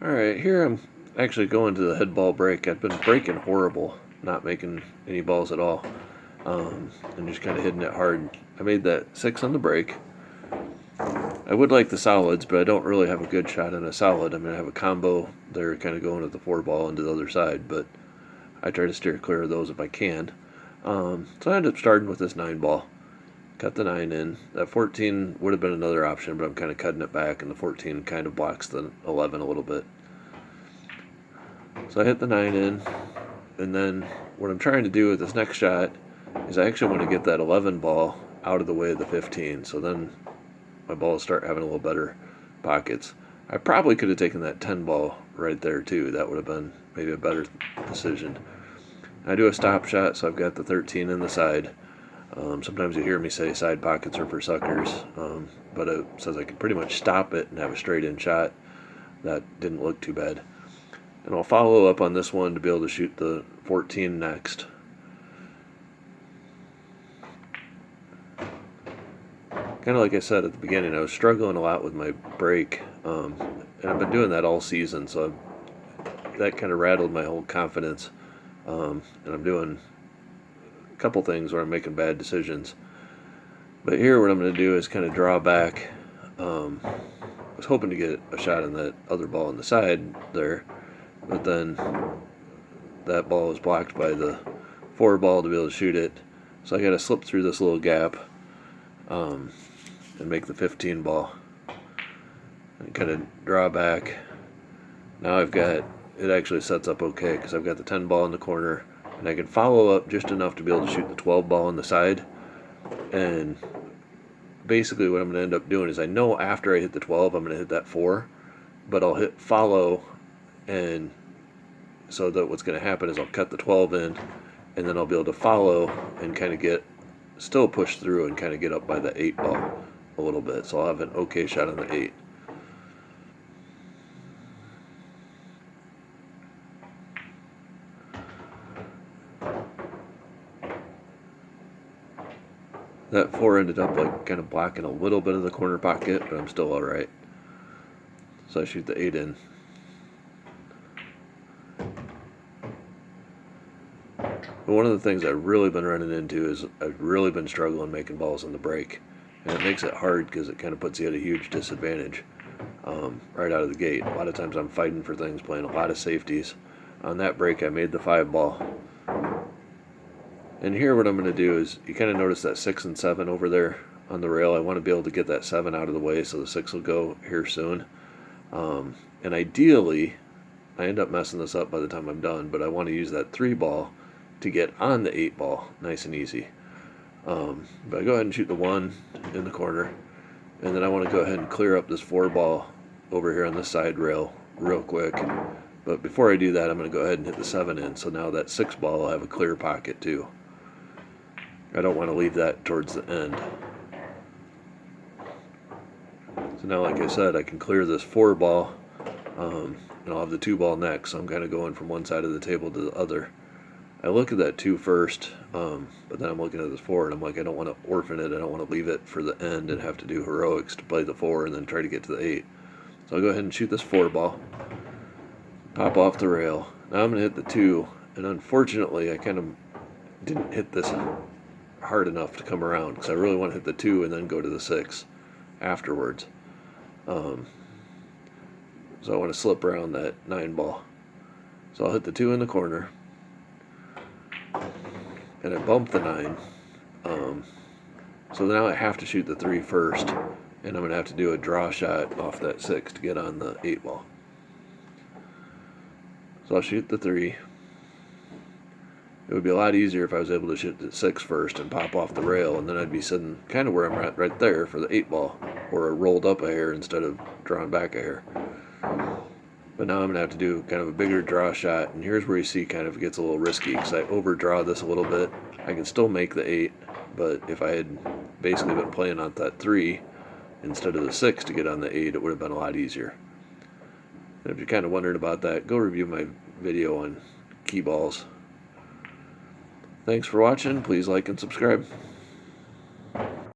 Alright, here I'm actually going to the head ball break. I've been breaking horrible, not making any balls at all, and just kind of hitting it hard. I made that 6 on the break. I would like the solids, but I don't really have a good shot on a solid. I'm going to have a combo there kind of going at the 4 ball into the other side, but I try to steer clear of those if I can. So I ended up starting with this 9 ball. Cut the 9 in. That 14 would have been another option, but I'm kind of cutting it back, and the 14 kind of blocks the 11 a little bit. So I hit the 9 in, and then what I'm trying to do with this next shot is I actually want to get that 11 ball out of the way of the 15, so then my balls start having a little better pockets. I probably could have taken that 10 ball right there too. That would have been maybe a better decision. I do a stop shot, so I've got the 13 in the side. Sometimes you hear me say side pockets are for suckers, but it says I can pretty much stop it and have a straight in shot. That didn't look too bad. And I'll follow up on this one to be able to shoot the 14 next. Kind of like I said at the beginning, I was struggling a lot with my break, and I've been doing that all season, so that kind of rattled my whole confidence. And I'm doing a couple things where I'm making bad decisions. But here what I'm going to do is kind of draw back. I was hoping to get a shot on that other ball on the side there, but then that ball was blocked by the 4 ball to be able to shoot it. So I got to slip through this little gap and make the 15 ball. And kind of draw back. Now I've got, it actually sets up okay because I've got the 10 ball in the corner, and I can follow up just enough to be able to shoot the 12 ball on the side. And basically what I'm going to end up doing is I know after I hit the 12 I'm going to hit that 4, but I'll hit follow, and so that what's going to happen is I'll cut the 12 in, and then I'll be able to follow and kind of get, still push through and kind of get up by the 8 ball a little bit. So I'll have an okay shot on the 8. That 4 ended up like kind of blocking a little bit of the corner pocket, but I'm still alright. So I shoot the 8 in. But one of the things I've really been running into is I've really been struggling making balls on the break. And it makes it hard because it kind of puts you at a huge disadvantage right out of the gate. A lot of times I'm fighting for things, playing a lot of safeties. On that break I made the 5 ball. And here what I'm going to do is, you kind of notice that 6 and 7 over there on the rail. I want to be able to get that 7 out of the way so the 6 will go here soon. And ideally, I end up messing this up by the time I'm done, but I want to use that 3 ball to get on the 8 ball nice and easy. But I go ahead and shoot the 1 in the corner, and then I want to go ahead and clear up this 4 ball over here on this side rail real quick. But before I do that, I'm going to go ahead and hit the 7 in, so now that 6 ball will have a clear pocket too. I don't want to leave that towards the end. So now, like I said, I can clear this 4 ball, and I'll have the 2 ball next, so I'm kind of going from one side of the table to the other. I look at that 2 first, but then I'm looking at this 4, and I'm like, I don't want to orphan it. I don't want to leave it for the end and have to do heroics to play the 4 and then try to get to the 8. So I'll go ahead and shoot this 4 ball, pop off the rail. Now I'm going to hit the 2, and unfortunately I kind of didn't hit this hard enough to come around because I really want to hit the 2 and then go to the 6 afterwards. So I want to slip around that 9 ball. So I'll hit the 2 in the corner, and I bump the 9. So now I have to shoot the 3 first, and I'm going to have to do a draw shot off that 6 to get on the 8 ball. So I'll shoot the 3. It would be a lot easier if I was able to shoot the 6 first and pop off the rail, and then I'd be sitting kind of where I'm at right there for the 8 ball, or rolled up a hair instead of drawn back a hair. But now I'm going to have to do kind of a bigger draw shot, and here's where you see kind of it gets a little risky because I overdraw this a little bit. I can still make the 8, but if I had basically been playing on that 3 instead of the 6 to get on the 8, it would have been a lot easier. And if you're kind of wondering about that, go review my video on key balls. Thanks for watching. Please like and subscribe.